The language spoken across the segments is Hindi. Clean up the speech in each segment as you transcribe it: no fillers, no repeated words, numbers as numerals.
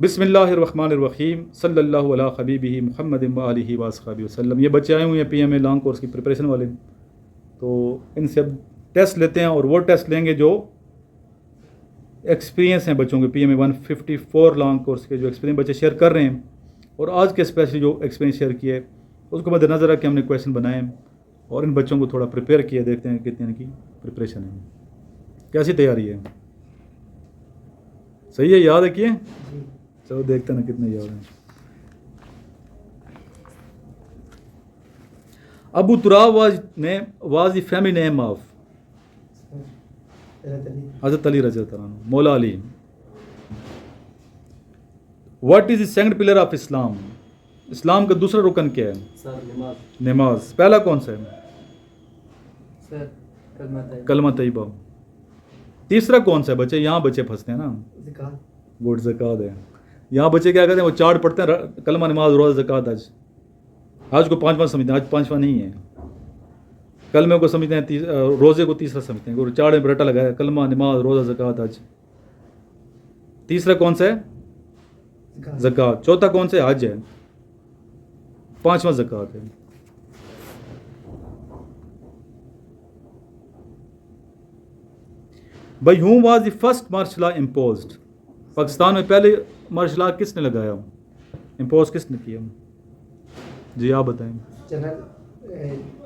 बिस्मिल्लाहिर्रहमानिर्रहीम सल्लल्लाहु अला हबीबिही मुहम्मद व आलिहि व अस्हाबिहि वसल्लम। ये बच्चे आए हुए हैं पीएमए लॉन्ग कोर्स की प्रिपरेशन वाले, तो इनसे अब टेस्ट लेते हैं और वो टेस्ट लेंगे जो एक्सपीरियंस हैं बच्चों के। पीएमए 154 लॉन्ग कोर्स के जो एक्सपीरियंस बच्चे शेयर कर रहे हैं, और आज के स्पेशली जो एक्सपीरियंस शेयर किए उसको मद्देनज़र रख के हमने क्वेश्चन बनाए और इन बच्चों को थोड़ा प्रिपेयर किया। देखते हैं कितनी इनकी प्रिपरेशन है, कैसी तैयारी है। सही है, याद है किए? चलो देखते हैं ना कितने याद हैं। Abu Turab was the family name of Hazrat Ali रज़ी अल्लाह अन्हु, Maula Ali. What is the second pillar of Islam? Islam का दूसरा रुकन क्या है? सर नमाज। नमाज। पहला कौन सा है? सर कलमा तैयबा। तीसरा कौन सा है? बच्चे यहाँ बच्चे फंसते हैं ना। ज़कात। गुड, ज़कात है। यहाँ बच्चे क्या करते हैं, वो चार्ट पढ़ते हैं, कलमा नमाज रोज़ा ज़कात। आज को पाँचवा समझते हैं, आज पाँचवा नहीं है। कलमे को समझते हैं, रोज़े को तीसरा समझते हैं। चार्ट में रटा लगाया, कलमा नमाज रोज़ा ज़कात। आज तीसरा कौन सा है? ज़कात। चौथा कौन सा है? हज है। पाँचवा ज़कात है। By whom was the first martial law imposed? Pakistan में पहले मार्शल लॉ किसने लगाया, इम्पोज किसने किया? जी आप बताएं।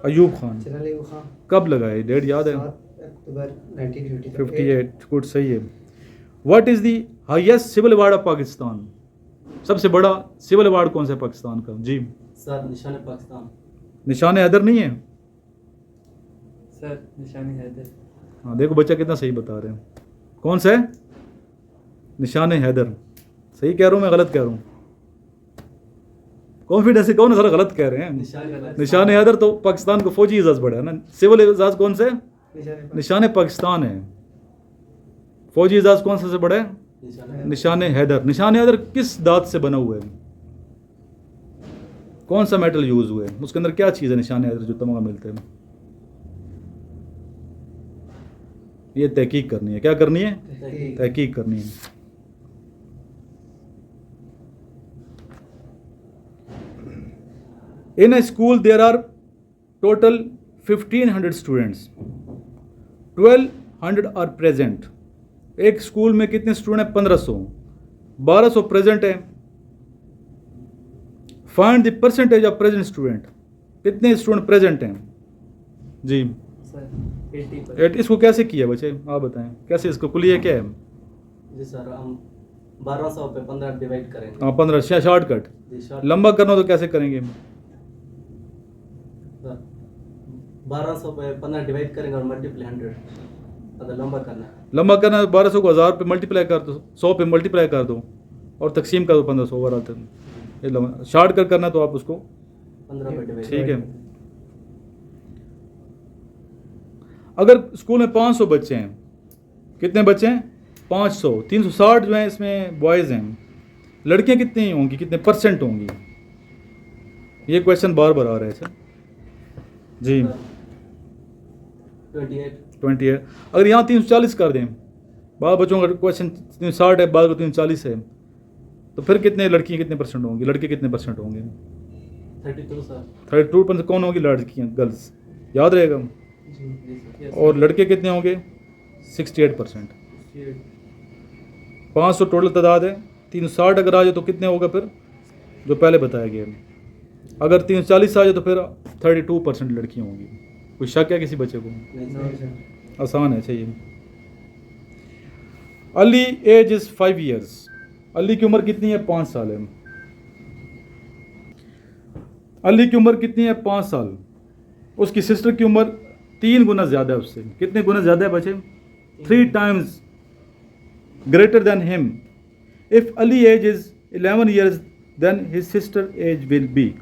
अयूब खान। कब लगाए? डेट याद है? 7 अक्टूबर 1958। गुड, सही है। What is the highest civil award of Pakistan? सबसे बड़ा सिविल अवार्ड कौन सा है पाकिस्तान का? जी सर निशान पाकिस्तान। निशान हैदर नहीं है? सर निशान हैदर। हाँ देखो बच्चा कितना सही बता रहे हैं। कौन सा है? निशान हैदर। सही कह रहा हूँ मैं, गलत कह रहा हूँ? कॉन्फिडेंस से कौन सारा गलत कह रहे हैं। निशान हैदर तो पाकिस्तान को फौजी एजाज बढ़ा है ना। सिविल एजाज कौन से? निशान पाकिस्तान है। फौजी एजाज कौन सा से बड़ा है? निशान हैदर। निशान हैदर किस दात से बना हुआ है? कौन सा मेटल यूज हुआ है? उसके अंदर क्या चीज़ है निशान हैदर जो तमगा मिलते हैं? ये तहकीक करनी है। क्या करनी है? तहकीक करनी है। In a school there are total 1500 students, 1200 are present. एक स्कूल में कितने स्टूडेंट हैं? 1500। 1200 प्रेजेंट है। Find the percentage of present student. कितने स्टूडेंट प्रेजेंट हैं? जी सर 80%। इसको कैसे किया बच्चे, आप बताएं कैसे? इसको कुलिया क्या है? जी सर हम 1200 पे 15 डिवाइड करेंगे। हाँ 15 शॉर्टकट। लंबा करना तो कैसे करेंगे? 1200 पे 15 डिवाइड करेंगे और मल्टीप्लाई 100। अगर लंबा करना है, लंबा करना है तो 1200 को 1000 पे मल्टीप्लाई कर दो, 100 पे मल्टीप्लाई कर दो और तकसीम कर दो 1500 ओवरऑल तक। ये लंबा शॉर्टकट करना तो आप उसको 15 पे डिवाइड। ठीक है। अगर स्कूल में 500 बच्चे हैं, कितने बच्चे हैं? 500। 360 जो हैं इसमें बॉयज़ हैं। लड़कियां कितनी होंगी, कितने परसेंट होंगी? ये क्वेश्चन बार बार आ रहा है सर। जी 28। अगर यहाँ 340 कर दें, बाद बच्चों का क्वेश्चन 360 है, बाद को 340 है, तो फिर कितने लड़कियाँ कितने परसेंट होंगी, लड़के कितने परसेंट होंगे? 32 सर। 32% कौन होगी? लड़कियाँ, गर्ल्स। याद रहेगा। और लड़के कितने होंगे? 68%। 500 टोटल तादाद है। 360 अगर आ जाए तो कितने होगा फिर? जो पहले बताया गया। अगर 340 आ जाए तो फिर 32% लड़कियाँ होंगी। कोई शक है किसी बच्चे को? आसान है, चाहिए। Ali age is 5 years. Ali की उम्र कितनी है? 5 साल है। अली की उम्र कितनी है? 5 साल। उसकी सिस्टर की उम्र 3 गुना ज़्यादा है उससे। कितने गुना ज़्यादा है बच्चे? 3 times greater than him. If Ali age is 11 years then his sister age will be.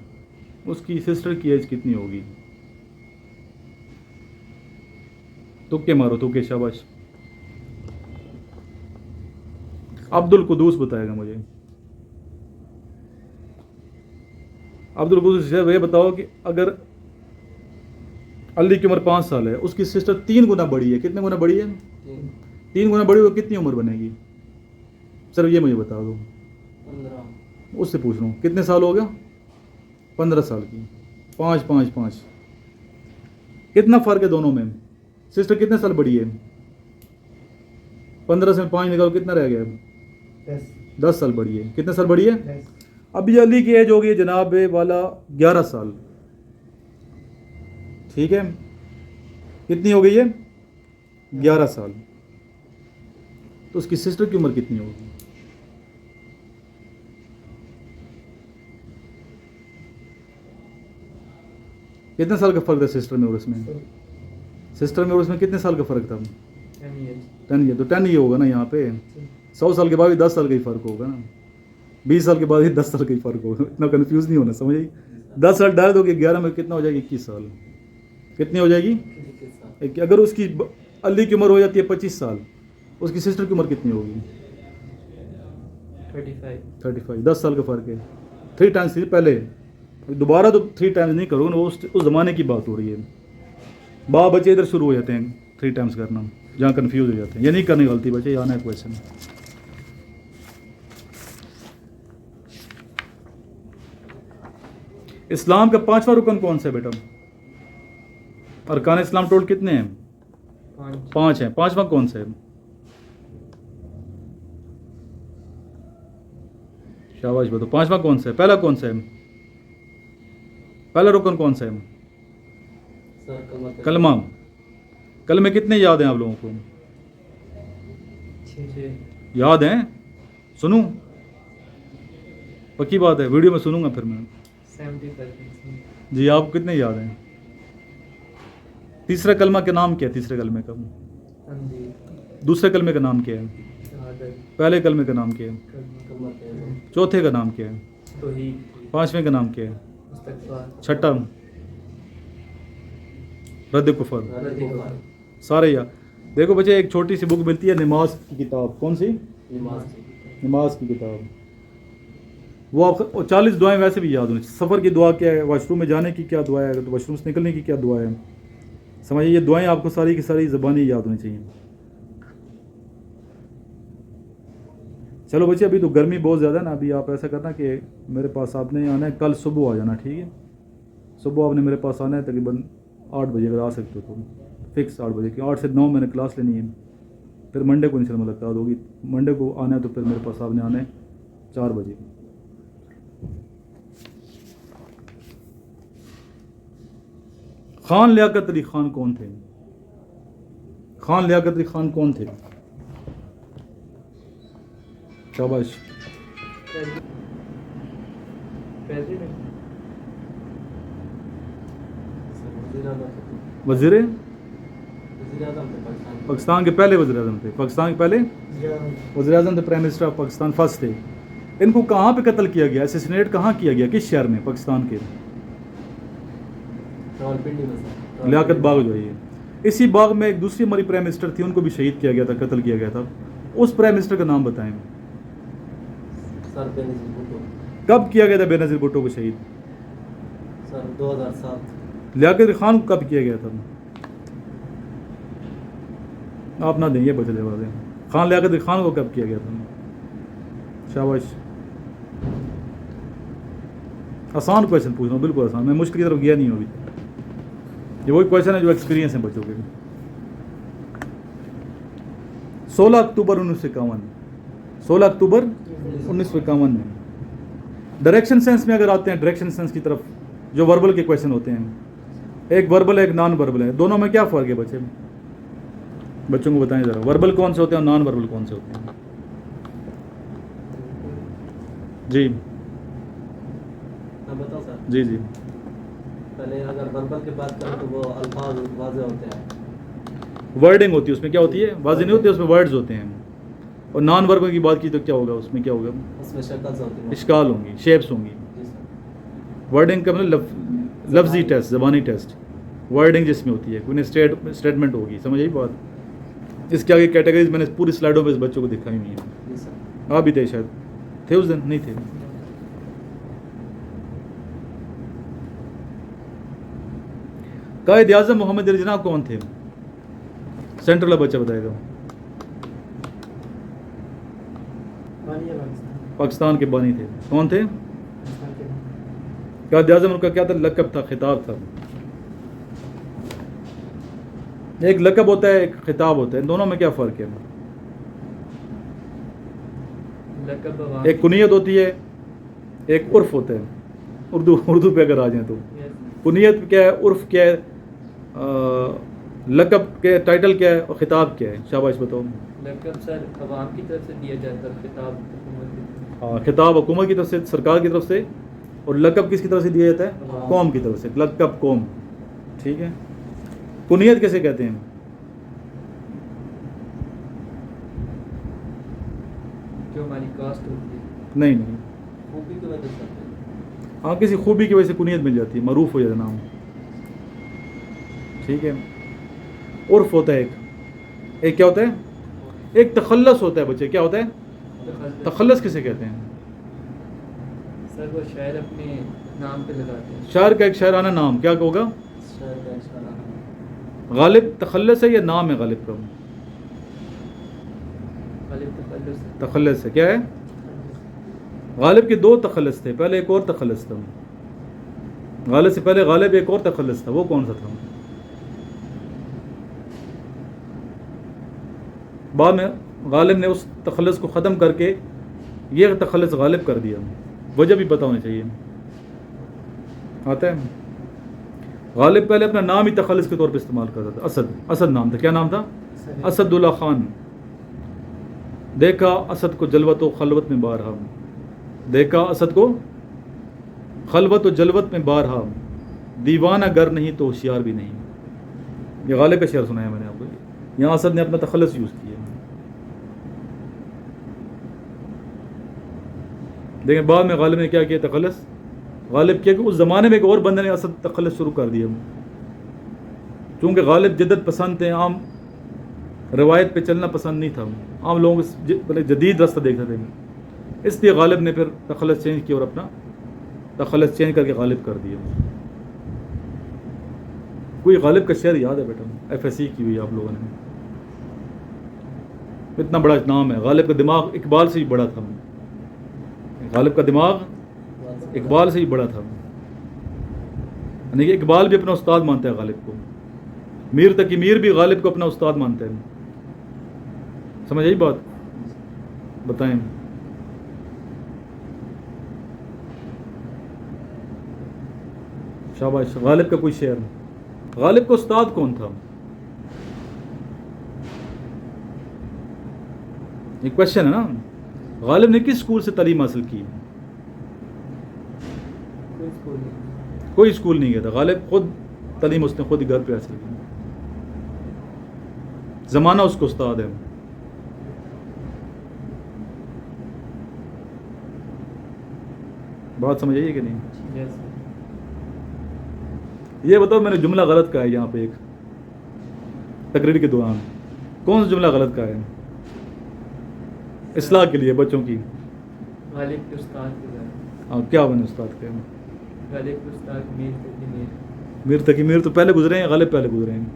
उसकी सिस्टर की एज कितनी होगी? तुक्के मारो, तुक्के, शाबाश। अब्दुल कुदूस बताएगा मुझे। अब्दुल कुदूस ये बताओ कि अगर अली की उम्र 5 साल है, उसकी सिस्टर 3 गुना बड़ी है। कितने गुना बड़ी है? 3 गुना बड़ी हो, कितनी उम्र बनेगी? सिर्फ ये मुझे बता दो। 15 उससे पूछ रहा हूँ कितने साल हो गया? 15 साल की। 5 5 5 कितना फ़र्क है दोनों में? सिस्टर कितने साल बड़ी है? 15 से 5 निकालो कितना रह गया? 10 साल बड़ी है। कितने साल बड़ी है? अभी अली की एज होगी जनाब वाला 11 साल, ठीक है? कितनी हो गई है? 11 साल। तो उसकी सिस्टर की उम्र कितनी होगी? कितने साल का फर्क था सिस्टर में और उसमें? सिस्टर में और उसमें कितने साल का फर्क था? 10 ईयर। तो 10 ईयर होगा ना यहाँ पे। 100 साल के बाद भी 10 साल का ही फर्क होगा ना। 20 साल के बाद ही 10 साल का ही फर्क होगा। इतना कंफ्यूज नहीं होना, समझ आई? 10 साल डाल दोगे 11 में कितना हो जाएगी? 21 साल। कितनी हो जाएगी? 21 अगर उसकी अली की उम्र हो जाती है 25 साल, उसकी सिस्टर की उम्र कितनी होगी? 35। 10 साल का फ़र्क है। 3 टाइम्स पहले। दोबारा तो 3 टाइम्स नहीं करोगे ना, उस ज़माने की बात हो रही है। बाप बच्चे इधर शुरू हो जाते हैं 3 टाइम्स करना, जहाँ कन्फ्यूज हो जाते हैं। ये नहीं करनी गलती बच्चे, ये आना है क्वेश्चन। इस्लाम का 5वां रुकन कौन सा है बेटा? अरकान इस्लाम टोटल कितने हैं? 5 हैं। 5वां कौन सा है? शाबाश बताओ, 5वां कौन सा है? पहला कौन सा है? पहला रुकन कौन सा है? सर कलमा। कलमे कितने याद हैं आप लोगों को? 6 याद हैं? सुनूं? पक्की बात है, वीडियो में सुनूंगा फिर मैं। 70%। जी, आपको कितने याद हैं? तीसरा कलमा का नाम क्या है? तीसरे कलमे का। दूसरे कलमे का नाम क्या है? पहले कलमे का नाम क्या है? चौथे का नाम क्या है? 5वें का नाम क्या है? छठा रद्द कुफर। सारे याद। देखो बच्चे, एक छोटी सी बुक मिलती है नमाज की किताब। कौन सी? नमाज की किताब। वो आपको 40 दुआएं वैसे भी याद होनी चाहिए। सफ़र की दुआ क्या है, वॉशरूम में जाने की क्या दुआ है, तो वॉशरूम से निकलने की क्या दुआ है, समझिए। ये दुआएं आपको सारी की सारी ज़बानी याद होनी चाहिए। चलो बच्चे, अभी तो गर्मी बहुत ज़्यादा है ना। अभी आप ऐसा करना कि मेरे पास आपने आना है, कल सुबह आ जाना, ठीक है? सुबह आपने मेरे पास आना है तकरीबन 8 बजे, अगर आ सकते हो तो फिक्स 8 बजे की। 8 से 9 मैंने क्लास लेनी है। फिर मंडे को इंशाल्लाह मुलाकात होगी। मंडे को आना है तो फिर मेरे पास आपने आना है 4 बजे। खान लियाकत अली खान कौन थे? खान लियाकत अली खान कौन थे? शाबाश। वज़ीर पाकिस्तान के पहले वज़ीर आज़म थे। पाकिस्तान के पहले वज़ीर आज़म थे, prime minister of Pakistan first थे। इनको कहाँ पे कत्ल किया गया? असैसिनेट कहाँ किया गया? किस शहर में पाकिस्तान के? लियाकत बाग जो है, इसी बाग में एक दूसरी हमारी प्राइम मिनिस्टर थी, उनको भी शहीद किया गया था, कत्ल किया गया था। उस प्राइम मिनिस्टर का नाम बताएं। सर बेनज़ीर भुट्टो। कब किया गया था बेनज़ीर भुट्टो को शहीद? सर 2007। लियाकत खान को कब किया गया था? आप ना देंगे बचले वाले। खान लियाकत खान को कब किया गया था? शाबाश। आसान क्वेश्चन पूछ रहा हूँ, बिल्कुल आसान। मैं मुश्किल की तरफ गया नहीं हूँ अभी। ये वही क्वेश्चन है जो एक्सपीरियंस है बच्चों के। 16 अक्टूबर 1951। 16 अक्टूबर 1951 में डायरेक्शन सेंस में अगर आते हैं, डायरेक्शन सेंस की तरफ जो वर्बल के क्वेश्चन होते हैं, एक वर्बल है एक नॉन वर्बल है, दोनों में क्या फ़र्क है बच्चे? बच्चों को बताएं ज़रा, वर्बल कौन से होते हैं और नॉन वर्बल कौन से होते हैं? जी मैं बताऊं सर? जी जी। पहले अगर वर्बल की बात करें तो वो अल्फाज वाज़े होते हैं। वर्डिंग होती है उसमें, क्या होती है? वाज़े नहीं होती, उसमें वर्ड्स होते हैं। और नॉन वर्बल की बात की तो क्या होगा? उसमें क्या होगा? उसमें शक्ल होती है, इश्काल होंगी, शेप्स होंगी। जी सर। वर्डिंग का मतलब लफ्जी टेस्ट, ज़बानी टेस्ट। वर्डिंग जिसमें होती है, कोई स्टेटमेंट होगी, समझ आई बात? इसके आगे कैटेगरीज मैंने पूरी स्लाइडों पे इस बच्चों को दिखाई हुई हैं। जी सर। आप भी थे शायद, थे उस दिन? नहीं थे। कायद आज़म मोहम्मद अली जिन्ना कौन थे? सेंट्रल बच्चा बताएगा। पाकिस्तान के बानी थे। कौन थे? कायद आज़म उनका क्या था? लक़ब था, खिताब था। एक लक़ब होता है, एक खिताब होता है, इन दोनों में क्या फ़र्क है? एक कुनियत होती है, एक उर्फ होता है। उर्दू पे अगर आ जाए तो कुनियत क्या है, उर्फ क्या है, लक़ब के टाइटल क्या है और ख़िताब क्या है? शाबाश बताओ। लक़ब सर अवाम की तरफ से दिया जाता है, खिताब हुकूमत की तरफ से। हाँ, खिताब हुकूमत की तरफ से, सरकार की तरफ से, और लक़ब किसकी तरफ से दिया जाता है? कौम की तरफ से। लक़ब कौम, ठीक है। कुनियत कैसे कहते हैं? जो हमारी कास्ट होती है। नहीं नहीं, खूबी की वजह से। हाँ, किसी खूबी की वजह से कुनियत मिल जाती है, मरूफ हो जाता है नाम, ठीक है। उर्फ होता है एक क्या होता है? एक तखल्लस होता है बच्चे। क्या होता है? तखल्लस किसे कहते हैं? सर वो शायर अपने नाम पे लगाते हैं। शायर का एक शायराना नाम क्या होगा? शायर का इशारा। गालिब तखल्लस है या नाम है गालिब का? गालिब तखल्लुस है। तखल्लस है। क्या है? गालिब के दो तखल्लस थे, पहले एक और तखल्लस था। गालिब से पहले गालिब एक और तखल्लस था, वो कौन सा था? बाद में गालिब ने उस तखल्लस को ख़त्म करके ये तखल्लस गालिब कर दिया। वजह भी पता होनी चाहिए। आता है? गालिब पहले अपना नाम ही तखल्लस के तौर पे इस्तेमाल करता था। असद नाम था। क्या नाम था? असदुल्ला खान। देखा असद को जलवत व खलवत में बारहा, देखा असद को खलवत व जलवत में बारहा, दीवाना गर नहीं तो होशियार भी नहीं। ये गालिब का शेर सुनाया मैंने आपको। यहाँ असद ने अपना तखल्लस यूज़ किया। लेकिन बाद में गालिब ने क्या किया? तखल्लस गालिब किया कि उस ज़माने में एक और बंदे ने असद तखल्लस शुरू कर दिया। चूँकि गालिब जद्दत पसंद थे, आम रवायत पे चलना पसंद नहीं था, आम लोगों को जदीद रास्ता देखते थे, इसलिए गालिब ने फिर तखल्लस चेंज किया और अपना तखल्लस चेंज करके गालिब कर दिया। कोई गालिब का शेर याद है बेटा? FSC की हुई आप लोगों ने। इतना बड़ा नाम है। गालिब का दिमाग इकबाल से भी बड़ा था। गालिब का दिमाग इकबाल से ही बड़ा था। यानी कि इकबाल भी अपना उस्ताद मानता है गालिब को। मीर तकी मीर भी गालिब को अपना उस्ताद मानते हैं। समझ आई बात? बताएं। शाबाश। गालिब का कोई शेर? गालिब का उस्ताद कौन था? ये क्वेश्चन है ना। गालिब ने किस स्कूल से तालीम हासिल की? कोई स्कूल नहीं गया था। गालिब खुद तालीम उसने खुद ही घर पे हासिल की। ज़माना उसको उस्ताद है। बात समझ आइए कि नहीं? यस। ये बताओ, मैंने जुमला गलत कहा है यहाँ पे एक तकरीर के दौरान। कौन सा जुमला गलत कहा है? इस्लाह के लिए बच्चों की। गालिब के उस्ताद के बारे। हाँ, क्या बने उस्ताद के? गालिब के उस्ताद मीर तकी मीर। मीर तकी मीर तो पहले गुजरे हैं, गालिब पहले गुजरे हैं।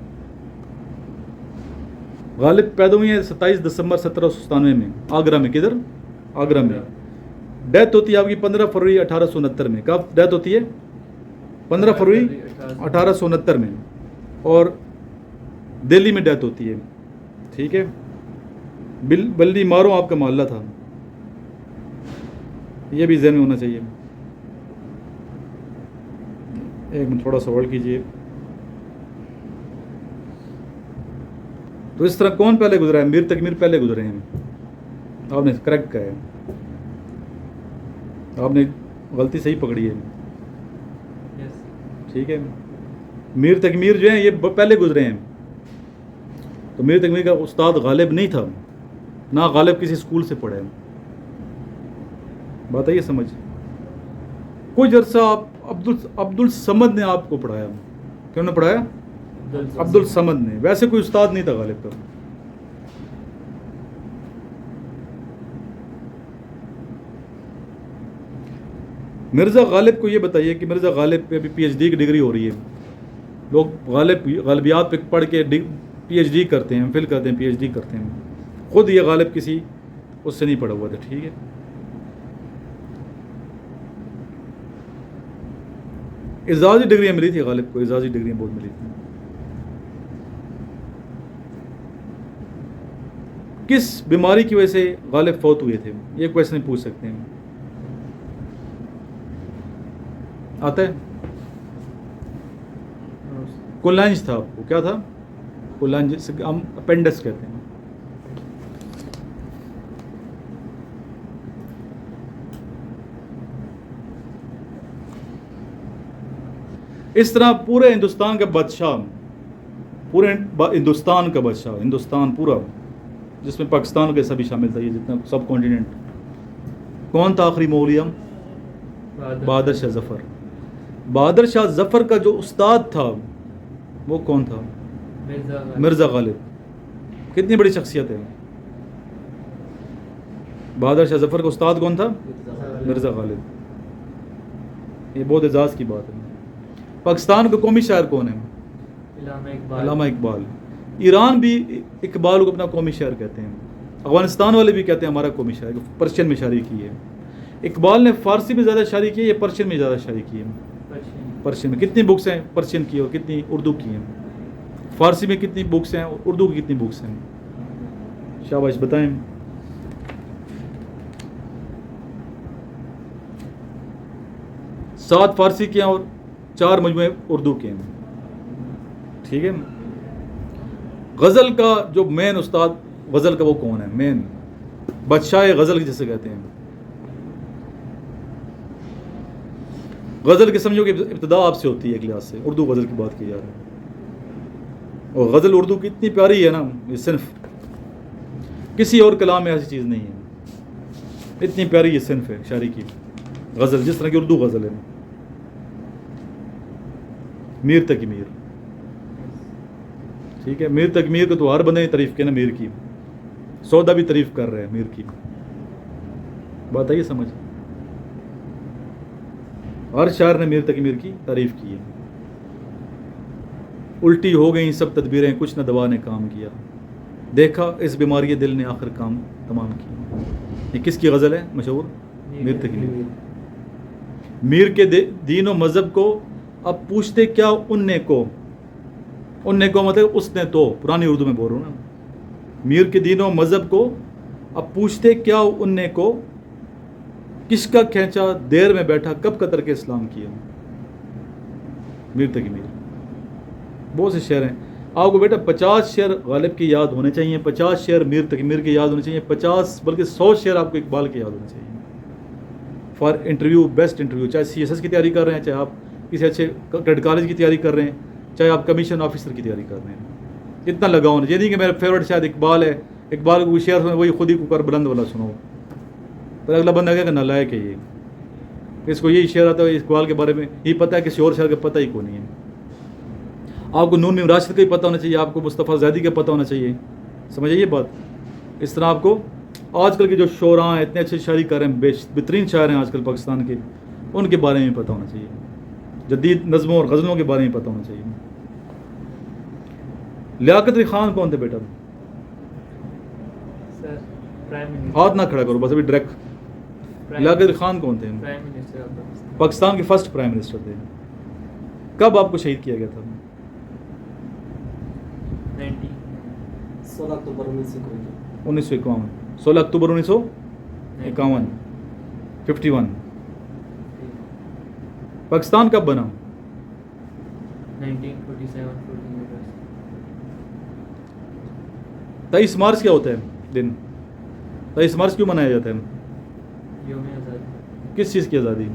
गालिब पैदा हुई है 27 दिसंबर 1797 में, आगरा में। किधर? आगरा में। डेथ होती है आपकी 15 फरवरी 1869 में। कब डेथ होती है? 15 फरवरी 1869 में। और दिल्ली में डेथ होती है, ठीक है। बल्ली मारो आपका मोहल्ला था, ये भी ज़हन में होना चाहिए। एक मिनट थोड़ा सा होल्ड कीजिए। तो इस तरह कौन पहले गुजरा है? मीर तक मीर पहले गुजरे हैं। आपने करेक्ट कहा है, आपने गलती सही पकड़ी है, ठीक है। मीर तक मीर जो है ये पहले गुजरे हैं। तो मीर तक मीर का उस्ताद गालिब नहीं था, ना गालिब किसी स्कूल से पढ़े। बात है ये समझ। कुछ अरसा आप अब्दुल समद ने आपको पढ़ाया। क्यों ने पढ़ाया? अब्दुल समद ने। वैसे कोई उस्ताद नहीं था गालिब का। मिर्ज़ा गालिब को ये बताइए कि मिर्ज़ा गालिब पे अभी PhD की डिग्री हो रही है। लोग गालिबियात पे पढ़ के PhD करते हैं, फिल करते हैं, PhD करते हैं। ख़ुद ये गालिब किसी उससे नहीं पढ़ा हुआ था, ठीक है। एजाज़ी डिग्रियाँ मिली थी गालिब को, एजाज़ी डिग्रियाँ बहुत मिली थी। किस बीमारी की वजह से गालिब फौत हुए थे, ये क्वेश्चन पूछ सकते हैं। आता है? कोलांज था आपको, क्या था? कोलांज, हम अपेंडिक्स कहते हैं। इस तरह पूरे हिंदुस्तान का बादशाह, पूरे हिंदुस्तान का बादशाह, हिंदुस्तान पूरा, जिसमें पाकिस्तान के सभी शामिल था, ये जितना सब कॉन्टिनेंट, कौन था आखिरी मौलिया? बहादुर शाह जफ़र। बहादुर शाह जफ़र का जो उस्ताद था वो कौन था? मिर्ज़ा गालिब। कितनी बड़ी शख्सियत है। बहादुर शाह जफ़र का उस्ताद कौन था? मिर्ज़ा गालिब। ये बहुत एजाज़ की बात है। पाकिस्तान का कौमी शायर कौन है? अल्लामा इकबाल। ईरान भी इकबाल को अपना कौमी शायर कहते हैं। अफ़गानिस्तान वाले भी कहते हैं हमारा कौमी शायर, पर्शियन में शायरी की है। इकबाल ने फ़ारसी में ज़्यादा शायरी की है या पर्शियन में ज़्यादा शायरी की है? पर्शियन में। कितनी बुक्स हैं पर्शियन की और कितनी उर्दू की हैं? फ़ारसी में कितनी बुक्स हैं और उर्दू की कितनी बुक्स हैं? शाबाश, बताएं। सात फ़ारसी के हैं और 4 मजमूए उर्दू के हैं। ठीक है। गज़ल का जो मेन उस्ताद गज़ल का वो कौन है? मेन बादशाह गज़ल जिसे कहते हैं। गज़ल के समझो कि इब्तिदा आपसे होती है एक लिहाज से, उर्दू गज़ल की बात की जा रही है। और गज़ल उर्दू की इतनी प्यारी है ना, ये सिर्फ किसी और कलाम में ऐसी चीज़ नहीं है। इतनी प्यारी ये सिर्फ है शायरी की गज़ल, जिस तरह की उर्दू गज़ल है। मीर तक मीर, ठीक है। मीर तक मीर को तो हर बंदे ने तारीफ़ की ना, मीर की। सौदा भी तारीफ़ कर रहे हैं मीर की। बात आई समझ? हर शायर ने मीर तक मीर की तारीफ़ की है। उल्टी हो गई सब तदबीरें, कुछ न दवा ने काम किया, देखा इस बीमारी दिल ने आखिर काम तमाम किया। ये किसकी गज़ल है मशहूर? मीर तक मीर। मीर के दीन व मज़हब को अब पूछते क्या उनने को, उनने को मतलब उसने तो, पुरानी उर्दू में बोल रहा हूँ ना। मीर के दीन व मज़हब को अब पूछते क्या उनने को, किसका खींचा देर में बैठा कब कतर के इस्लाम किया। मीर तक मीर। बहुत से शेर हैं आपको बेटा। 50 शेर गालिब की याद होने चाहिए, 50 शेर मीर तक मीर की याद होने चाहिए, 50 बल्कि 100 शेर आपको इकबाल की याद होने चाहिए फॉर इंटरव्यू, बेस्ट इंटरव्यू। चाहे CSS की तैयारी कर रहे हैं, चाहे आप किसी अच्छे क्रेडिट कॉलेज की तैयारी कर रहे हैं, चाहे आप कमीशन ऑफिसर की तैयारी कर रहे हैं। इतना लगाओ ना, ये नहीं कि मेरा फेवरेट शायद इकबाल है, इकबाल को शेर सुनो वही खुद ही कुकर बुलंद वाला सुनो, पर अगला बंदा कहेगा नालायक है ये, इसको यही शेर आता है इकबाल के बारे में, ये पता है किसी और शेर का पता ही को नहीं है। आपको नून में राशिद का ही पता होना चाहिए, आपको मुस्तफ़ा ज़ैदी का पता होना चाहिए। समझ आइए बात। इस तरह आपको आजकल के जो शोरा हैं, इतने अच्छे शायरी कर रहे हैं, बेहतरीन शायर हैं आजकल पाकिस्तान के, उनके बारे में पता होना चाहिए। जदीद नज़मों और गज़लों के बारे में पता होना चाहिए। लियाकत अली खान कौन थे बेटा? Sir prime minister. हाथ ना खड़ा करो बस अभी डायरेक्ट। लियाकत अली खान कौन थे? प्राइम मिनिस्टर ऑफ पाकिस्तान के फर्स्ट प्राइम मिनिस्टर थे। कब आपको शहीद किया गया था? 16 अक्टूबर 1951। 16 अक्टूबर 1951। 51। पाकिस्तान कब बना? 1947 23 मार्च क्या होता है दिन? 23 मार्च क्यों मनाया जाता है? यौम आज़ादी। किस चीज़ की आज़ादी?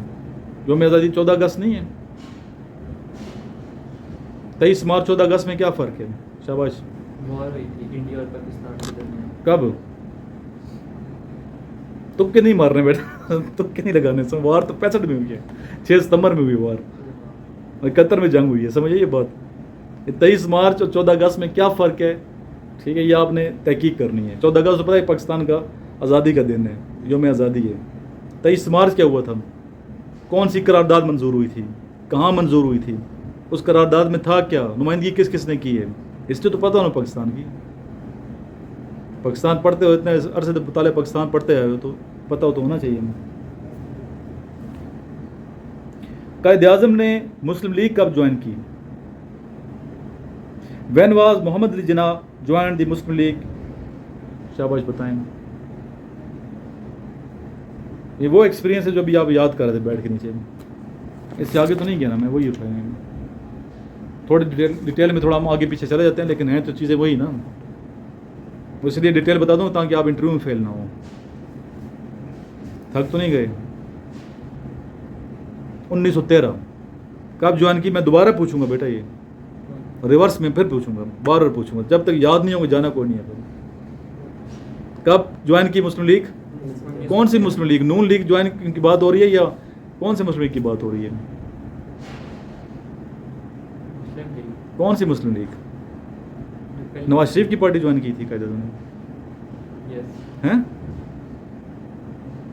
यौम आज़ादी 14 अगस्त नहीं है। 23 मार्च 14 अगस्त में क्या फ़र्क है? शाबाश। वॉर हुई थी इंडिया और पाकिस्तान के दरमियान। कब? तुक्के नहीं मारने बेटा, तुक्के नहीं लगाने से। वार तो 65 में हुई है, 6 सितंबर में हुई वार, 71 में जंग हुई है। समझिए ये बात। 23 मार्च और 14 अगस्त में क्या फ़र्क है? ठीक है, ये आपने तहकीक करनी है। 14 अगस्त पता है पाकिस्तान का आज़ादी का दिन है, यौम आज़ादी है। 23 मार्च क्या हुआ था? कौन सी करारदाद मंजूर हुई थी? कहाँ मंजूर हुई थी? उस करारदाद में था क्या? नुमाइंदगी किस किस ने की है? इसलिए तो पता हो ना पाकिस्तान की। पाकिस्तान पढ़ते हो, इतने अरसे से मुताले पाकिस्तान पढ़ते आए हो, तो पता हो तो होना चाहिए। कायद आज़म ने मुस्लिम लीग कब ज्वाइन की? When was Mohammad Ali Jinnah join the Muslim League? शाबाश बताएं। ये वो एक्सपीरियंस है जो भी आप याद कर रहे थे बैठ के नीचे। इससे आगे तो नहीं गया ना मैं, वही उठाए हैं। थोड़ी डिटेल में थोड़ा हम आगे पीछे चले जाते हैं, लेकिन हैं तो चीज़ें वही ना, इसलिए डिटेल बता दूँ ताकि आप इंटरव्यू में फेल ना हो। थक तो नहीं गए? 1913 कब ज्वाइन की? मैं दोबारा पूछूंगा बेटा, ये रिवर्स में फिर पूछूंगा, बार बार पूछूंगा, जब तक याद नहीं होगा जाना कोई नहीं है। कब ज्वाइन की मुस्लिम लीग? कौन सी मुस्लिम लीग? नून लीग ज्वाइन की बात हो रही है या कौन सी मुस्लिम लीग की बात हो रही है? कौन सी मुस्लिम लीग? नवाज शरीफ की पार्टी ज्वाइन की थी कायदे ने, हैं?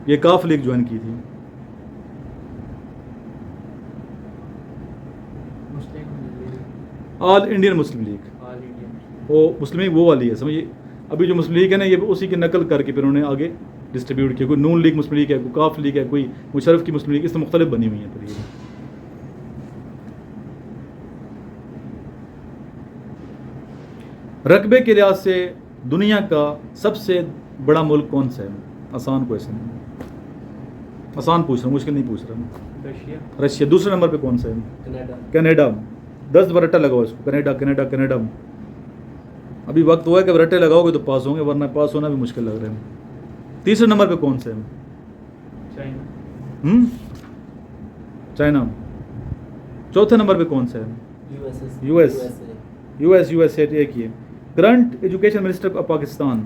ये काफ लीग ज्वाइन की थी। ऑल इंडियन मुस्लिम लीग, वो मुस्लिम लीग वो वाली है, समझिए। अभी जो मुस्लिम लीग है ना, ये उसी की नकल करके फिर उन्होंने आगे डिस्ट्रीब्यूट किया। कोई नून लीग मुस्लिम लीग है, कोई काफ लीग है, कोई मुशर्रफ की मुस्लिम लीग, इससे मुख्तलिफ बनी हुई है। फिर ये रकबे के लिहाज से दुनिया का सबसे बड़ा मुल्क कौन सा है? आसान क्वेश्चन, आसान पूछ रहा हूँ, मुश्किल नहीं पूछ रहा हूँ। रशिया। दूसरे नंबर पे कौन सा है? कनाडा। 10 बार रट्टा लगाओ इसको, कनाडा कनाडा कनाडा। अभी वक्त हुआ है कि रट्टे लगाओगे तो पास होंगे, वरना पास होना भी मुश्किल लग रहा है। तीसरे नंबर पे कौन सा है? चाइना। चौथे नंबर पे कौन सा है? यूएसए एक ही है। Current education minister of Pakistan?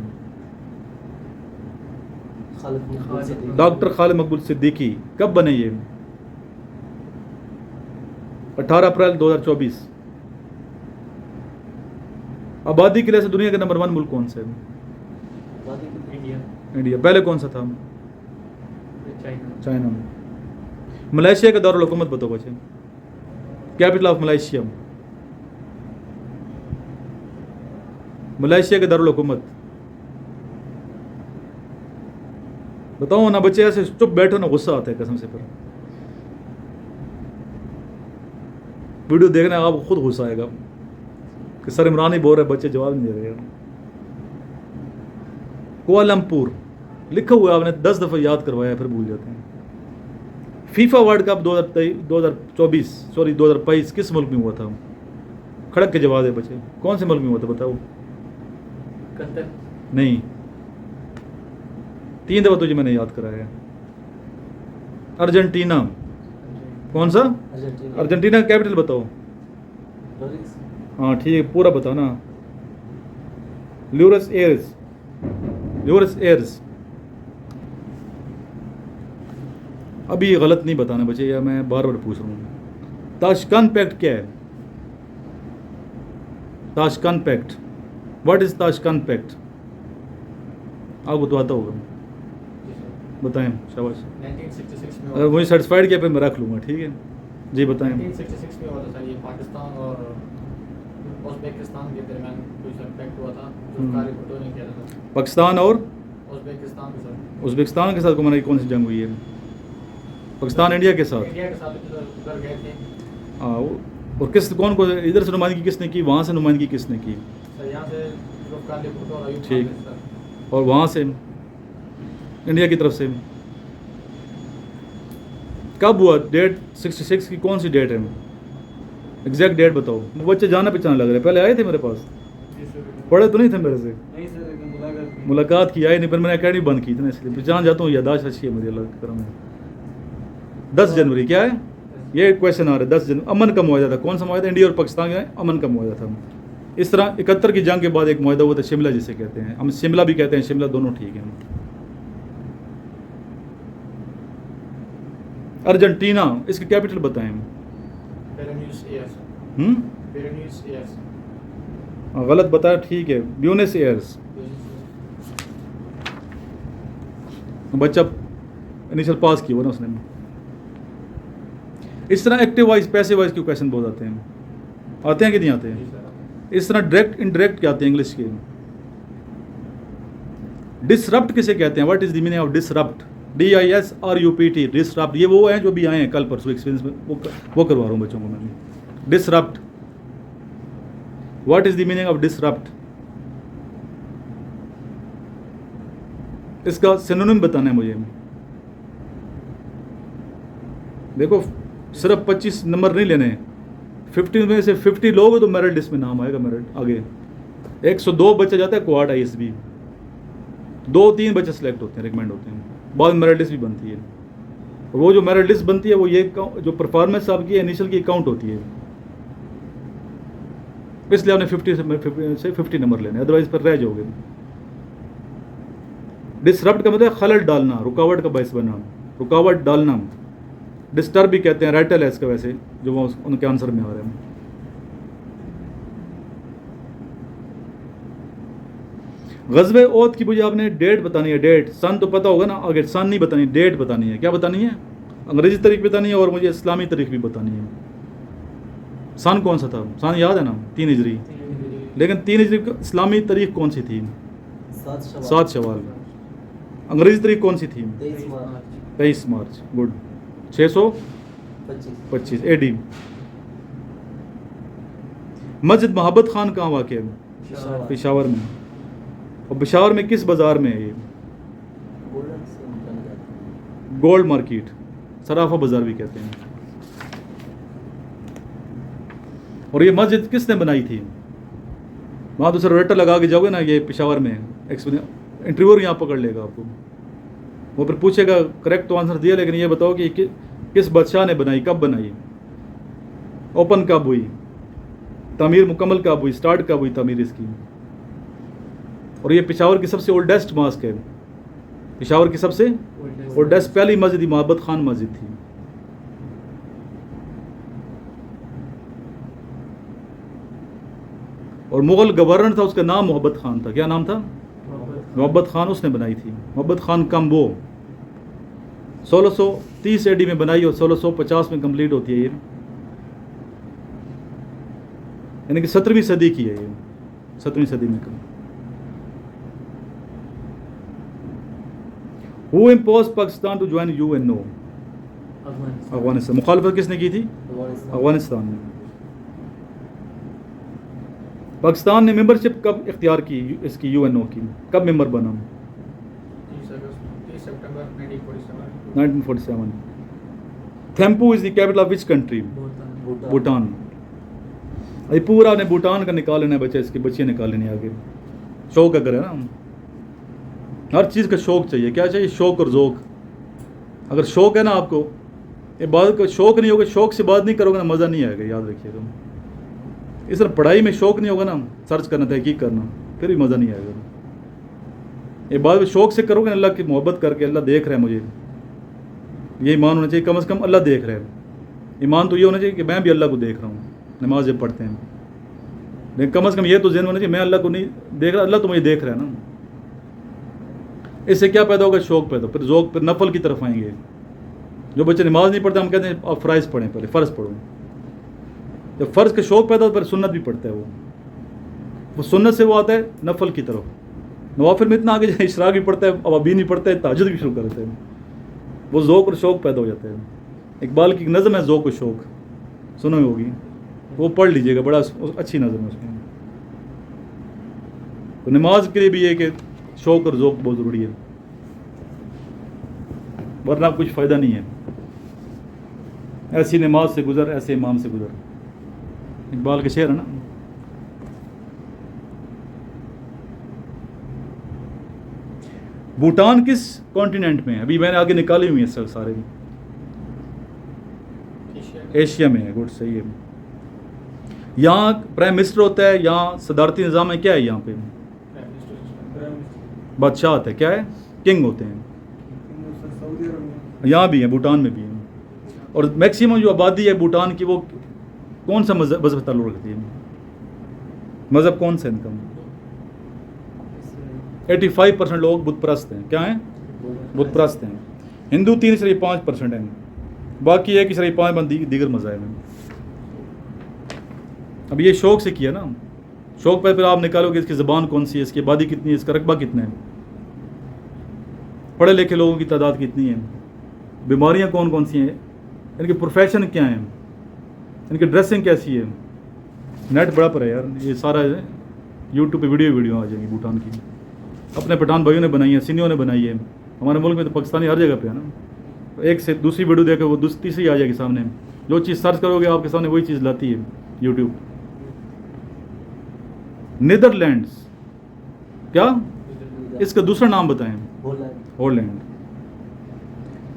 Doctor Khalid मकबूल सिद्दीकी। कब बने ये? 18 अप्रैल 2024। आबादी के लिए से दुनिया का नंबर 1 मुल्क कौन सा है? इंडिया। पहले कौन सा था? चाइना। मलेशिया का दारुल हुकूमत बताओ बच्चे। Capital of Malaysia? मलेशिया के दारुल हुकूमत बताओ ना बच्चे, ऐसे चुप बैठो ना, गुस्सा आता है कसम से। फिर वीडियो देखना आपको खुद गुस्सा आएगा कि सर इमरान ही बोल रहे, बच्चे जवाब नहीं दे रहे। कुआलालंपुर लिखा हुआ है, आपने 10 दफ़ा याद करवाया फिर भूल जाते हैं। फीफा वर्ल्ड कप 2023 किस मुल्क में हुआ था? खड़क के जवाब है बच्चे, कौन से मुल्क में हुआ था बताओ? कतर। नहीं, 3 दफ़ा तुझे मैंने याद कराया है। अर्जेंटीना। कौन सा? अर्जेंटीना का कैपिटल बताओ। हाँ ठीक है, पूरा बताओ ना। ल्यूरस एयर्स। अभी गलत नहीं बताना बच्चे, या मैं बार बार पूछ रहा हूँ। ताशकंद पैक्ट क्या है? Tashkent pact, what is Tashkent pact? आपको तो आता होगा, बताएं। शाबाश। 1966 में अगर मुझे सेटिस्फाइड किया फिर मैं रख लूँगा, ठीक है जी बताएं। 1966 में हुआ था ये पाकिस्तान और उज़्बेकिस्तान के दरमियान कुछ पैक्ट हुआ था जो कारी भुट्टो ने किया था। पाकिस्तान और उज़्बेकिस्तान के साथ घुमाने की कौन सी जंग हुई है? पाकिस्तान इंडिया के साथ। इंडिया के साथ उधर गए थे। हाँ, और कौन को इधर से नुमाइंदगी किसने की, वहाँ से नुमाइंदगी किसने की? सर यहाँ से कारी भुट्टो और अयूब ठीक। खान थे सर। और वहाँ से इंडिया की तरफ से कब हुआ? डेट 66 की कौन सी डेट है? एग्जैक्ट डेट बताओ। बच्चे जाना पहचाना लग रहे हैं, पहले आए थे मेरे पास, पढ़े तो नहीं थे मेरे से? नहीं सर, मुलाकात की आई नहीं, पर मैंने अकेडमी बंद की थी ना, इसलिए पहचान जाता हूँ। यादाश्त अच्छी है मेरी, अल्लाह के करम है। 10 जनवरी क्या है ये क्वेश्चन आ रहा है? 10 जनवरी अमन का मुआहदा था। कौन सा मुआहदा? इंडिया और पाकिस्तान का अमन का मुआहदा था। इस तरह 71 की जंग के बाद एक मुआहदा हुआ था शिमला, जिसे कहते हैं हम शिमला भी कहते हैं, शिमला दोनों ठीक है। अर्जेंटीना, इसकी कैपिटल बताएं। गलत बताया, ठीक है, ब्यूनस एयर्स। बच्चा इनिशियल पास किया हुआ ना उसने। इस तरह एक्टिव वाइज पैसिव वाइज के क्वेश्चन बहुत आते हैं कि नहीं आते हैं? इस तरह डायरेक्ट इनडायरेक्ट क्या आते हैं इंग्लिश के? डिसरप्ट किसे कहते हैं? What is the meaning of disrupt? DISRUPT, disrupt. ये वो हैं जो भी आए हैं कल परसों एक्सपीरियंस में, वो करवा रहा हूँ बच्चों को मैं। Disrupt, what is the meaning of disrupt? इसका सिनोनिम बताना है मुझे। देखो सिर्फ 25 नंबर नहीं लेने, 50 में से 50 लोग तो मेरिट लिस्ट में नाम आएगा, मेरिट आगे। 102 बच्चा जाता है क्वाड ISB, 2-3 बच्चे सेलेक्ट होते हैं, रिकमेंड होते हैं, बाद में मेरिट लिस्ट भी बनती है। और वो जो मेरिट लिस्ट बनती है वो ये जो परफॉर्मेंस आपकी इनिशियल की काउंट होती है, इसलिए आपने 50 से 50 नंबर लेने, अदरवाइज पर रह जाओगे। डिसरप्ट का मतलब खलल डालना, रुकावट का बायस बनना, रुकावट डालना। डिस्टर्ब भी कहते हैं, राइटल है इसका वैसे, जो वो उनके आंसर में आ रहे हैं। ग़ज़वे ओहद की मुझे आपने डेट बतानी है, डेट। सन तो पता होगा ना, आगे सन नहीं बतानी, डेट बतानी है। क्या बतानी है? अंग्रेजी तारीख बतानी है और मुझे इस्लामी तारीख भी बतानी है। सन कौन सा था? सन याद है ना, 3 हिजरी। लेकिन 3 हिजरी इस्लामी तारीख कौन सी थी? 7 शवाल। अंग्रेजी तारीख कौन सी थी? 23 मार्च। गुड। 625 AD। मस्जिद मोहब्बत खान कहाँ वाक़ है? पेशावर में। और पेशावर में किस बाज़ार में है ये? गोल्ड मार्केट, सराफा बाज़ार भी कहते हैं। और ये मस्जिद किसने बनाई थी? वहाँ तो सर रट्टा लगा के जाओगे ना, ये पेशावर में इंटरव्यूअर यहाँ पकड़ लेगा आपको, वो फिर पूछेगा, करेक्ट तो आंसर दिया, लेकिन ये बताओ कि किस बादशाह ने बनाई, कब बनाई, ओपन कब हुई, तामीर मुकम्मल कब हुई, स्टार्ट कब हुई तामीर इसकी। और ये पेशावर की सबसे ओल्डेस्ट मॉस्क है, पेशावर की सबसे ओल्डेस्ट पहली मस्जिद मोहब्बत खान मस्जिद थी। और मुगल गवर्नर था, उसका नाम मोहब्बत खान था। क्या नाम था? मोहब्बत खान, उसने बनाई थी। मोहब्बत खान कम्बो 1630 AD में बनाई और 1650 में कंप्लीट होती है ये, यानी कि 17वीं सदी की है ये, 17वीं सदी में। Who imposed Pakistan to join UNO? Afghanistan. मुखालफत किसने की थी? अफगानिस्तान ने। पाकिस्तान ने मेंबरशिप कब इख्तियार की इसकी UNO की? कब मेंबर बना? 30 सितंबर 1947। Thimphu is the capital of which country? Bhutan. अभी पूरा ने भूटान का निकाल लेना है बच्चे, इसके बच्चे निकाल लेने आगे। शौक अगर है ना, हर चीज़ का शौक चाहिए। क्या चाहिए? शौक और ज़ौक। अगर शौक है ना आपको, ये बात का शौक नहीं होगा, शौक से बात नहीं करोगे ना, मज़ा नहीं आएगा, याद रखिए तुम। इस तरह पढ़ाई में शौक नहीं होगा ना, सर्च करना, तहकीक करना, फिर भी मज़ा नहीं आएगा। ये बात शौक से करोगे ना, अल्लाह की मोहब्बत करके, अल्लाह देख रहा है मुझे, ये ईमान होना चाहिए, कम से कम अल्लाह देख रहा है। ईमान तो ये होना चाहिए कि मैं भी अल्लाह को देख रहा हूँ, नमाज जब पढ़ते हैं, लेकिन कम से कम ये तो ज़हन होना चाहिए मैं अल्लाह को नहीं देख रहा, अल्लाह तो मुझे देख रहा है ना। इससे क्या पैदा होगा? शौक पैदा, फिर ज़ौक, फिर नफल की तरफ आएंगे। जो बच्चे नमाज नहीं पढ़ते, हम कहते हैं आप फ़राइज़ पढ़ें, पहले फ़र्ज़ पढ़ो। जब फ़र्ज़ का शौक पैदा होता है, फिर सुन्नत भी पढ़ता है वो सुन्नत से वो आता है नफल की तरफ। नवाफिल में इतना आगे जाए, इशराक भी पढ़ता है, अवाबीन भी पढ़ता है, तहज्जुद भी शुरू कर देता है। वो ज़ौक और शौक पैदा हो जाता है। इकबाल की नज़म है ज़ौक और शौक, सुनो होगी, वो पढ़ लीजिएगा, बड़ा अच्छी नज़म है उसमें। तो नमाज के लिए भी ये कि शौक और ज़ौक बहुत ज़रूरी है, वरना कुछ फ़ायदा नहीं है। ऐसी नमाज से गुज़र, ऐसे इमाम से गुज़र, इकबाल के शेर है ना। भूटान किस कॉन्टिनेंट में है? अभी मैंने आगे निकाली हुई है सर सारे, एशिया में है। गुड, सही है। यहाँ प्राइम मिनिस्टर होता है, यहाँ सदारती निज़ाम है, क्या है यहाँ पे? बादशाह होता है, क्या है? किंग होते हैं। यहाँ भी है, भूटान में भी है। और मैक्सिमम जो आबादी है भूटान की, वो कौन सा मज़हब से ताल्लुक़ रखती है? मज़हब कौन सा इनका? 85% लोग बुत परस्त हैं। क्या हैं? बुत परस्त हैं। हिंदू 3-5% हैं, बाकी 1-5 दीगर मज़ाहिब हैं। अब ये शौक से किया ना, शौक पर फिर आप निकालोगे इसकी ज़बान कौन सी है, इसकी आबादी कितनी है, इसका रकबा कितना है। पढ़े लिखे लोगों की तादाद कितनी है, बीमारियां कौन कौन सी हैं, इनके प्रोफेशन क्या हैं, इनकी ड्रेसिंग कैसी है। नेट बड़ा पर है यार, ये सारा यूट्यूब पे वीडियो आ जाएंगी भूटान की। अपने पठान भाइयों ने बनाई है, सिनियों ने बनाई है। हमारे मुल्क में तो पाकिस्तानी हर जगह पे है ना, एक से दूसरी वीडियो देखे वो तीसरी आ जाएगी सामने। जो चीज़ सर्च करोगे आपके सामने वही चीज़ लाती है यूट्यूब। नीदरलैंड्स क्या, इसका दूसरा नाम बताएं। Holland, Holland.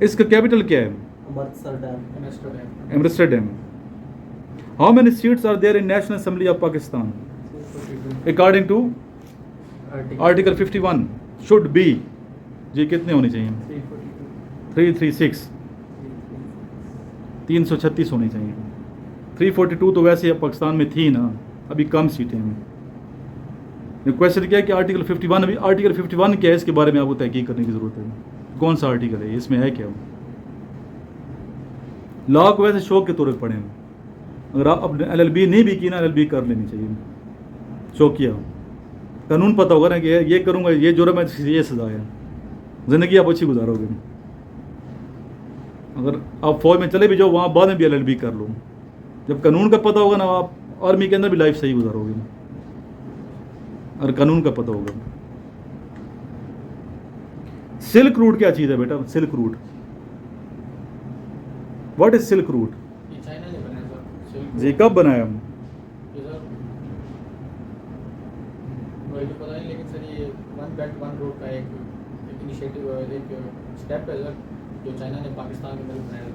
इसका कैपिटल क्या है? Amsterdam, Amsterdam. How many seats are there in national assembly of Pakistan according to article 51 should be, जी कितने होने चाहिए? 336, 336 होनी चाहिए। 342 तो वैसे पाकिस्तान में थी ना, अभी कम सीटें हैं। क्वेश्चन क्या है कि आर्टिकल 51, अभी आर्टिकल 51 क्या है, इसके बारे में आपको तहकीक करने की ज़रूरत है। कौन सा आर्टिकल है, इसमें है क्या? लॉ को वैसे शौक के तौर पर पढ़ें। अगर आप अपने LLB नहीं भी की ना, LLB कर लेनी चाहिए, शौकिया। कानून पता होगा ना कि ये करूँगा, ये जुर्म है, ये सज़ा है, ज़िंदगी आप अच्छी गुजारोगे। अगर आप फौज में चले भी जाओ, वहाँ बाद में भी LLB कर लो। जब कानून का पता होगा ना, आप आर्मी के अंदर भी लाइफ सही गुजारोगे, और कानून का पता होगा। सिल्क रूट क्या चीज़ है बेटा? Silk route, what is silk route? ये चाइना ने बनाया सर सिल्क जी कब बनाया? ये सर मुझे तो पता नहीं, लेकिन सर ये वन बेल्ट वन रोड का एक इनिशिएटिव है, एक स्टेप है सर, जो चाइना ने पाकिस्तान के अंदर बनाया है।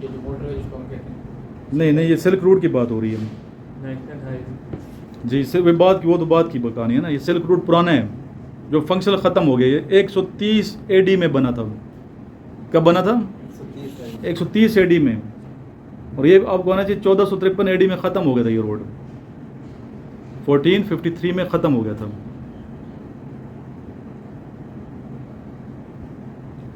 ये जो मोटरवे जिसको हम कहते हैं। नहीं, ये सिल्क रूट की बात हो रही है नेशनल हाईवे। जी। सिर्फ बात की, वो तो बात की कहानी है ना। ये सिल्क रूट पुराना है, जो फंक्शनल ख़त्म हो गया। ये 130 AD में बना था। कब बना था? 130 AD में। और ये आपको आना चाहिए 1453 AD में ख़त्म हो गया था ये रोड। 1453 में ख़त्म हो गया था।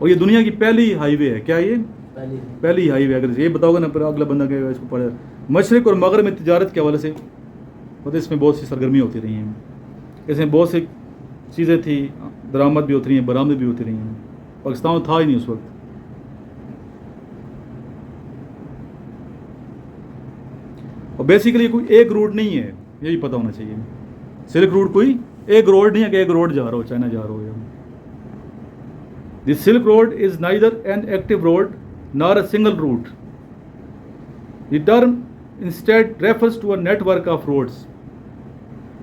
और ये दुनिया की पहली हाईवे है। क्या ये पहली हाईवे? अगर ये बताओगे ना, फिर अगला बंदा कहेगा इसको पढ़े। मशरिक़ और मगरब में तिजारत के हवाले से मतलब इसमें बहुत सी सरगर्मियाँ होती रही हैं। इसमें बहुत सी चीज़ें थी, दरामद भी होती रही हैं, बरामद भी होती रही हैं। पाकिस्तान था ही नहीं उस वक्त। और बेसिकली कोई एक रोड नहीं है, ये भी पता होना चाहिए। सिल्क रूट कोई एक रोड नहीं है कि एक रोड जा रहा हो, चाइना जा रहा हो। This silk road is neither an active road nor a single route. The term instead refers to a network of roads.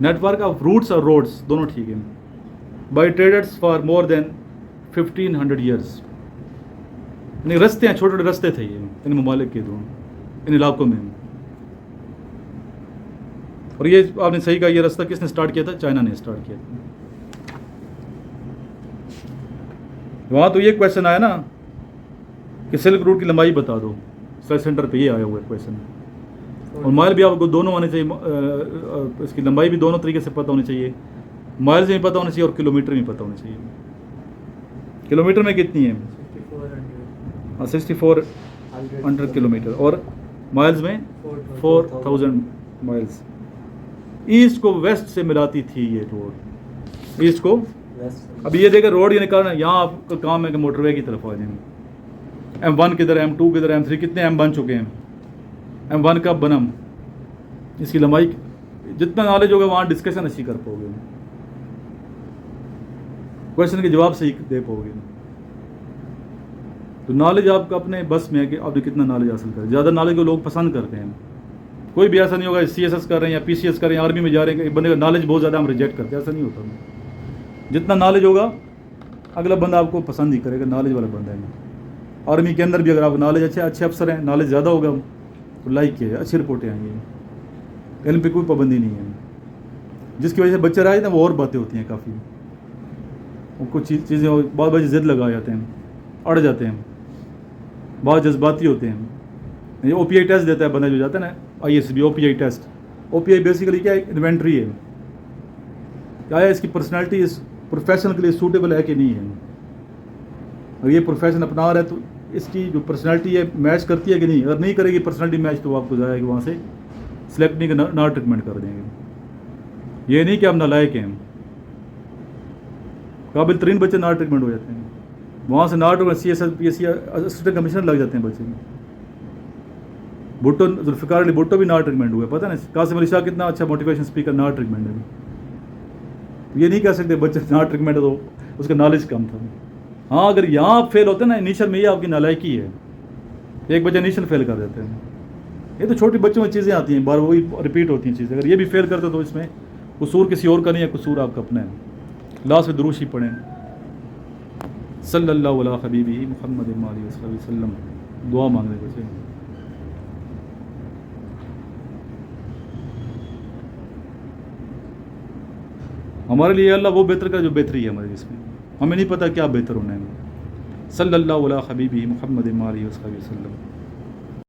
Network of routes और रोड्स दोनों ठीक है। By traders for more than 1500 years. यानी रस्ते हैं, छोटे छोटे रस्ते थे ये इन ममालिक के दो, इन इलाकों में। और ये आपने सही कहा, ये रास्ता किसने स्टार्ट किया था? चाइना ने स्टार्ट किया था। वहाँ तो ये क्वेश्चन आया ना कि सिल्क रूट की लंबाई बता दो, सर्च सेंटर पे ये आया हुआ है क्वेश्चन। और माइल भी आपको दोनों आने चाहिए, इसकी लंबाई भी दोनों तरीके से पता होनी चाहिए। माइल से भी पता होना चाहिए और किलोमीटर में पता होना चाहिए। किलोमीटर में कितनी है? 6400 किलोमीटर। और माइल्स में 4000 माइल्स। ईस्ट को वेस्ट से मिलाती थी ये रोड, ईस्ट को वेस्ट। अब ये देखिए रोड ये निकालना, यहाँ आपका काम है कि मोटरवे की तरफ आ जाएंगे। M1 किधर, M2 किधर, M3 कितने M बन चुके हैं? M1 कब बना? इसकी लंबाई जितना नॉलेज होगा वहाँ डिस्कशन अच्छी कर पाओगे, क्वेश्चन के जवाब सही दे पाओगे। तो नॉलेज आपका अपने बस में है कि आपने कितना नॉलेज हासिल करें। ज़्यादा नॉलेज को लोग पसंद करते हैं। कोई भी ऐसा नहीं होगा CSS कर रहे हैं या PCS कर रहे हैं, आर्मी में जा रहे हैं, एक बंदे का नॉलेज बहुत ज़्यादा हम रिजेक्ट करते हैं, ऐसा नहीं होता। जितना नॉलेज होगा अगला बंदा आपको पसंद ही करेगा, नॉलेज वाला बंदा है। आर्मी के अंदर भी अगर आपको नॉलेज अच्छे अफसर हैं, नॉलेज ज़्यादा होगा तो लाइक किया, अच्छी रिपोर्टें आएंगी। इल्म पे कोई पाबंदी नहीं है। जिसकी वजह से बच्चे रहे ना, वो और बातें होती हैं काफ़ी। उनको चीज़ें बहुत बच्चे ज़िद लगा जाते हैं, अड़ जाते हैं, बहुत जज्बाती होते हैं। ये OPI टेस्ट देता है बंदा जो जाता है ना, ISB OPI test. OPI basically क्या है? इन्वेंट्री है, क्या है इसकी पर्सनैलिटी इस प्रोफेशन के लिए सूटेबल है कि नहीं है। अगर ये प्रोफेशन अपना रहा है तो इसकी जो पर्सनैलिटी है मैच करती है कि नहीं। अगर नहीं करेगी पर्सनैलिटी मैच तो आपको जाएगी वहाँ से सिलेक्ट नहीं कर, ना ट्रीटमेंट कर देंगे। ये नहीं कि आप नालायक हैं, काबिल तरीन बच्चे ना ट्रीटमेंट हो जाते हैं, वहाँ से नाट और CSL PSC असिस्टेंट कमिश्नर लग जाते हैं बच्चे में। भुट्टो, जुल्फ़िकार अली भुट्टो भी ना ट्रीटमेंट हुए, पता नहीं कासिम अली शाह कितना अच्छा मोटिवेशन स्पीकर ना ट्रीटमेंट है। ये नहीं कह सकते बच्चे ना ट्रीटमेंट है तो उसका नॉलेज कम था। हाँ, अगर यहाँ फेल होते हैं ना इनिशियल में, ये आपकी नालायकी है, एक बच्चा इनिशियल फेल कर देते हैं। ये तो छोटी बच्चों में चीज़ें आती हैं, बार वही रिपीट होती हैं चीज़ें। अगर ये भी फेल करते तो इसमें कसूर किसी और का नहीं है, कसूर आपका अपना है। लास्ट में दुरूद ही पढ़ें, सल्लल्लाहु अलैहि हबीबी मुहम्मद वसल्लम, दुआ मांगने बच्चे। हमारे लिए अल्लाह वो बेहतर का जो बेहतरी है हमारे जिसमें, हमें नहीं पता क्या बेहतर होना है। सल्लल्लाहु अलैहि हबीबी मुहम्मद वसल्लम।